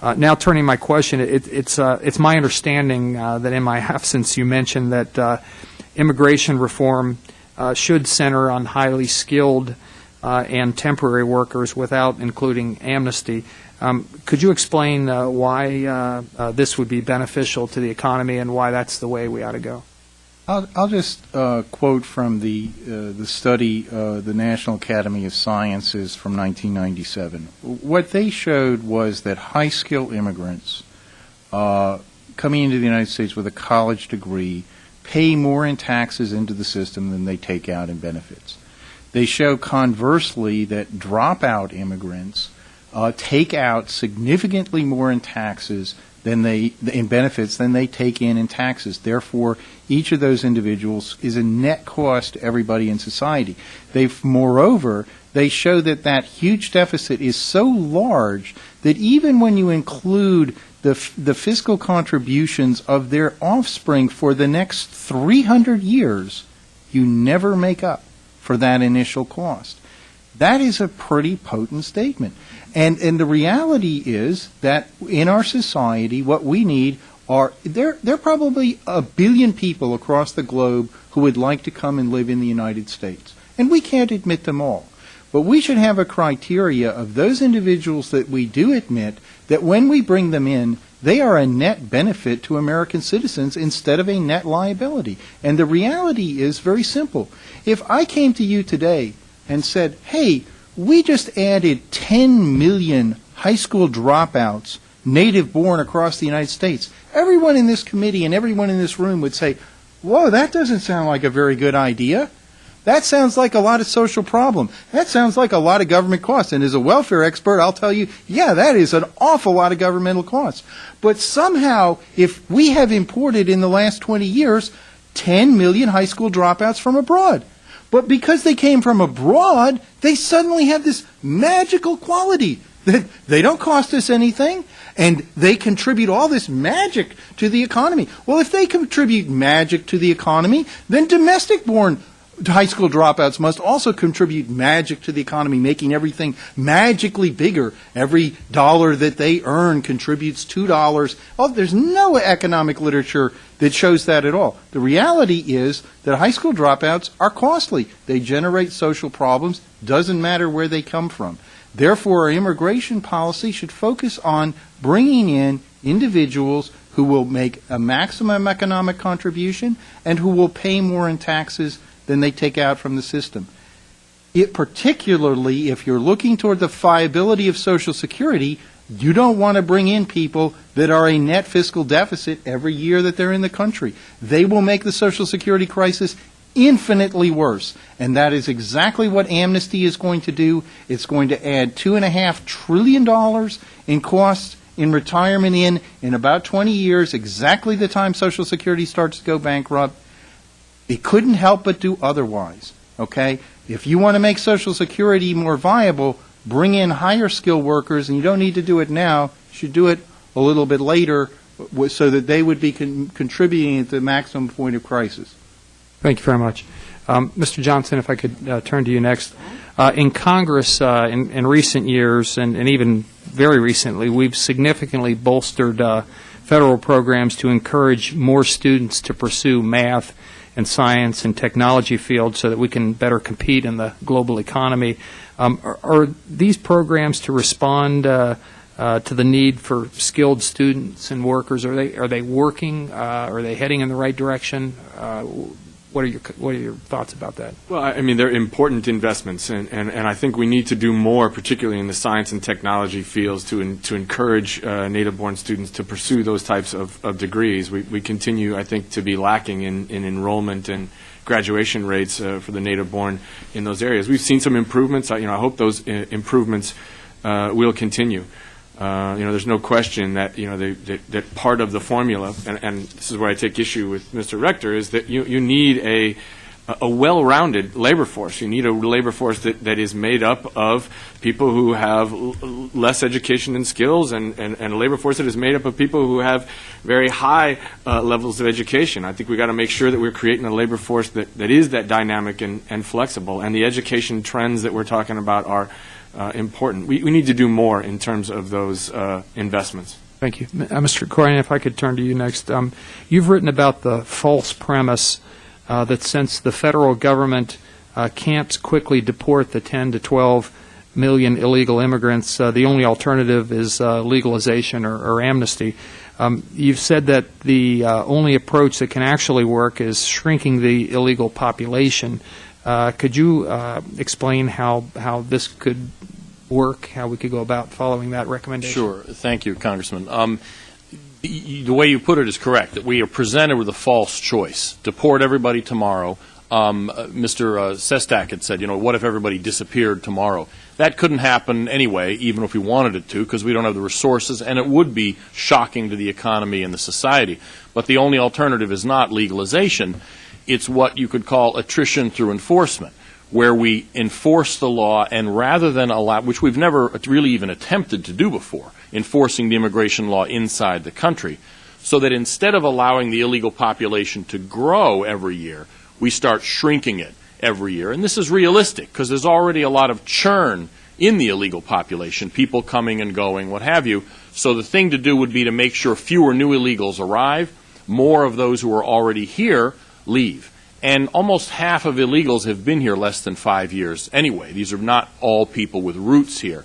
Now turning my question, it's my understanding that in my absence you mentioned that immigration reform should center on highly skilled and temporary workers without including amnesty. Could you explain why this would be beneficial to the economy and why that's the way we ought to go? I'll just quote from the study, the National Academy of Sciences from 1997. What they showed was that high-skilled immigrants coming into the United States with a college degree pay more in taxes into the system than they take out in benefits. They show conversely that dropout immigrants take out significantly more in taxes in benefits than they take in taxes. Therefore, each of those individuals is a net cost to everybody in society. Moreover, they show that that huge deficit is so large that even when you include the fiscal contributions of their offspring for the next 300 years, you never make up for that initial cost. That is a pretty potent statement. And the reality is that in our society, what we need are, there are probably 1 billion people across the globe who would like to come and live in the United States. And we can't admit them all. But we should have a criteria of those individuals that we do admit that when we bring them in, they are a net benefit to American citizens instead of a net liability. And the reality is very simple. If I came to you today and said, hey, we just added 10 million high school dropouts, native born across the United States, everyone in this committee and everyone in this room would say, whoa, that doesn't sound like a very good idea. That sounds like a lot of social problem. That sounds like a lot of government costs. And as a welfare expert, I'll tell you, yeah, that is an awful lot of governmental costs. But somehow, if we have imported in the last 20 years 10 million high school dropouts from abroad, but because they came from abroad, they suddenly have this magical quality that they don't cost us anything, and they contribute all this magic to the economy. Well, if they contribute magic to the economy, then domestic-born high school dropouts must also contribute magic to the economy, making everything magically bigger. Every dollar that they earn contributes $2. Oh, there's no economic literature that shows that at all. The reality is that high school dropouts are costly. They generate social problems. Doesn't matter where they come from. Therefore, our immigration policy should focus on bringing in individuals who will make a maximum economic contribution and who will pay more in taxes than they take out from the system. Particularly if you're looking toward the viability of Social Security, you don't want to bring in people that are a net fiscal deficit every year that they're in the country. They will make the Social Security crisis infinitely worse. And that is exactly what amnesty is going to do. It's going to add $2.5 trillion in costs in retirement in about 20 years, exactly the time Social Security starts to go bankrupt. It couldn't help but do otherwise, okay? If you want to make Social Security more viable, bring in higher skilled workers, and you don't need to do it now. You should do it a little bit later so that they would be contributing at the maximum point of crisis. Thank you very much. Mr. Johnson, if I could turn to you next. In Congress, in recent years, and even very recently, we've significantly bolstered federal programs to encourage more students to pursue math and science and technology fields so that we can better compete in the global economy. Are these programs to respond to the need for skilled students and workers? Are they working? Are they heading in the right direction? What are your thoughts about that? Well, I mean, they're important investments, and I think we need to do more, particularly in the science and technology fields, to encourage native-born students to pursue those types of degrees. We continue, I think, to be lacking in enrollment and graduation rates for the native-born in those areas. We've seen some improvements. I hope those improvements will continue. There's no question that that part of the formula, and this is where I take issue with Mr. Rector, is that you need a well-rounded labor force. You need a labor force that is made up of people who have less education and skills, and a labor force that is made up of people who have very high levels of education. I think we've got to make sure that we're creating a labor force that is that dynamic and flexible, and the education trends that we're talking about are important. We need to do more in terms of those investments. Thank you. Mr. Corrigan, if I could turn to you next. You've written about the false premise that since the federal government can't quickly deport the 10 to 12 million illegal immigrants, the only alternative is legalization or amnesty. You've said that the only approach that can actually work is shrinking the illegal population. Could you explain how this could work, how we could go about following that recommendation? Sure. Thank you, Congressman. The way you put it is correct, that we are presented with a false choice. Deport everybody tomorrow. Mr. Sestak had said, what if everybody disappeared tomorrow? That couldn't happen anyway, even if we wanted it to, because we don't have the resources, and it would be shocking to the economy and the society. But the only alternative is not legalization. It's what you could call attrition through enforcement, where we enforce the law, and rather than allow, which we've never really even attempted to do before, enforcing the immigration law inside the country, so that instead of allowing the illegal population to grow every year, we start shrinking it every year. And this is realistic, because there's already a lot of churn in the illegal population, people coming and going, what have you. So the thing to do would be to make sure fewer new illegals arrive, more of those who are already here leave. And almost half of illegals have been here less than 5 years anyway. These are not all people with roots here.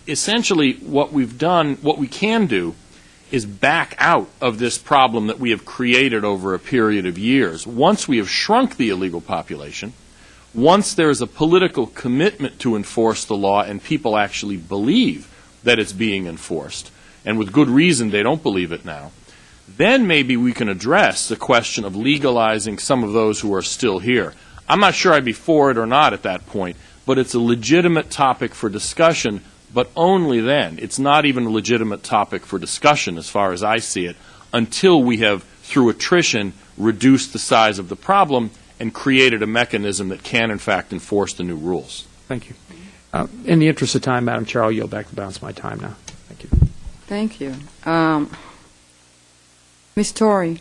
Essentially, what we've done, what we can do, is back out of this problem that we have created over a period of years. Once we have shrunk the illegal population, once there is a political commitment to enforce the law and people actually believe that it's being enforced, and with good reason they don't believe it now, then maybe we can address the question of legalizing some of those who are still here. I'm not sure I'd be for it or not at that point, but it's a legitimate topic for discussion, but only then. It's not even a legitimate topic for discussion, as far as I see it, until we have, through attrition, reduced the size of the problem and created a mechanism that can, in fact, enforce the new rules. Thank you. In the interest of time, Madam Chair, I'll yield back the balance of my time now. Thank you. Thank you. Ms. Torrey,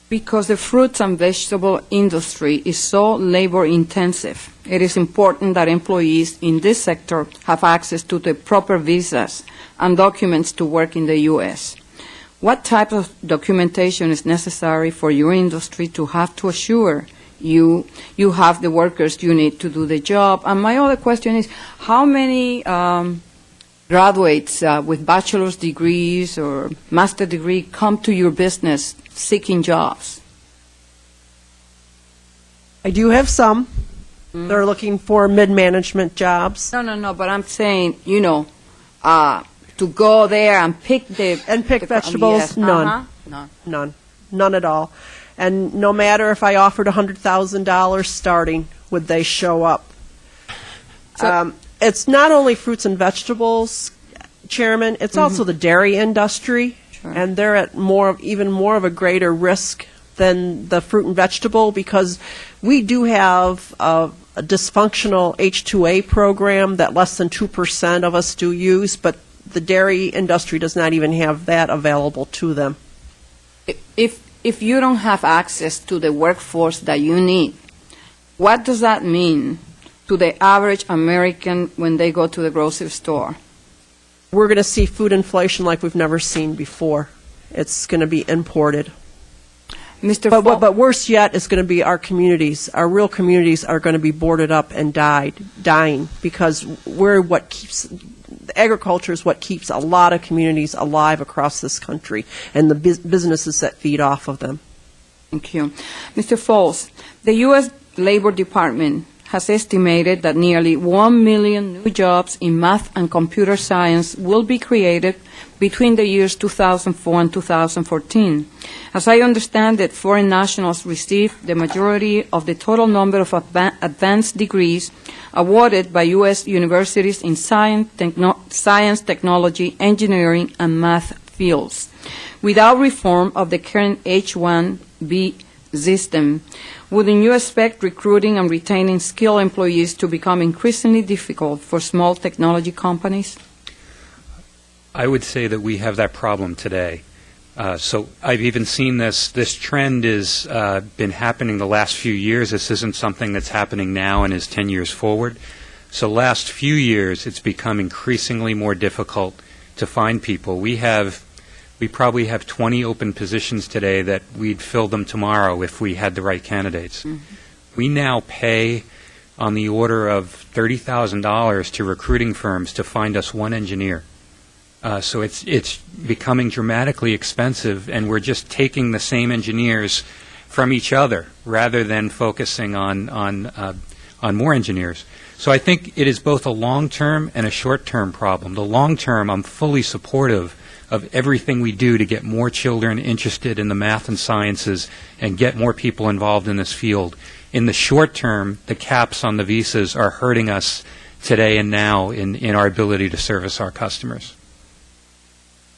because the fruits and vegetable industry is so labor-intensive, it is important that employees in this sector have access to the proper visas and documents to work in the U.S. What type of documentation is necessary for your industry to have to assure you have the workers you need to do the job? And my other question is, how many graduates with bachelor's degrees or master's degree come to your business seeking jobs? I do have some. They're looking for mid-management jobs. No, but I'm saying, to go there and pick vegetables, yes, none. None at all. And no matter if I offered $100,000 starting, would they show up? So, it's not only fruits and vegetables, Chairman, it's also the dairy industry, Sure. and they're at even more of a greater risk than the fruit and vegetable, because we do have a dysfunctional H-2A program that less than 2% of us do use, but the dairy industry does not even have that available to them. if you don't have access to the workforce that you need, what does that mean to the average American when they go to the grocery store? We're going to see food inflation like we've never seen before. It's going to be imported. But worse yet, it's going to be our communities. Our real communities are going to be boarded up and dying, because agriculture is what keeps a lot of communities alive across this country, and the businesses that feed off of them. Thank you. Mr. Foles, the U.S. Labor Department has estimated that nearly 1 million new jobs in math and computer science will be created between the years 2004 and 2014. As I understand it, foreign nationals receive the majority of the total number of advanced degrees awarded by U.S. universities in science, technology, engineering, and math fields. Without reform of the current H-1B system, wouldn't you expect recruiting and retaining skilled employees to become increasingly difficult for small technology companies? I would say that we have that problem today. So I've even seen this trend has been happening the last few years. This isn't something that's happening now and is 10 years forward. So last few years, it's become increasingly more difficult to find people. We probably have 20 open positions today that we'd fill them tomorrow if we had the right candidates. We now pay on the order of $30,000 to recruiting firms to find us one engineer. So it's becoming dramatically expensive, and we're just taking the same engineers from each other rather than focusing on more engineers. So I think it is both a long-term and a short-term problem. The long-term, I'm fully supportive of everything we do to get more children interested in the math and sciences and get more people involved in this field. In the short term, the caps on the visas are hurting us today and now in our ability to service our customers.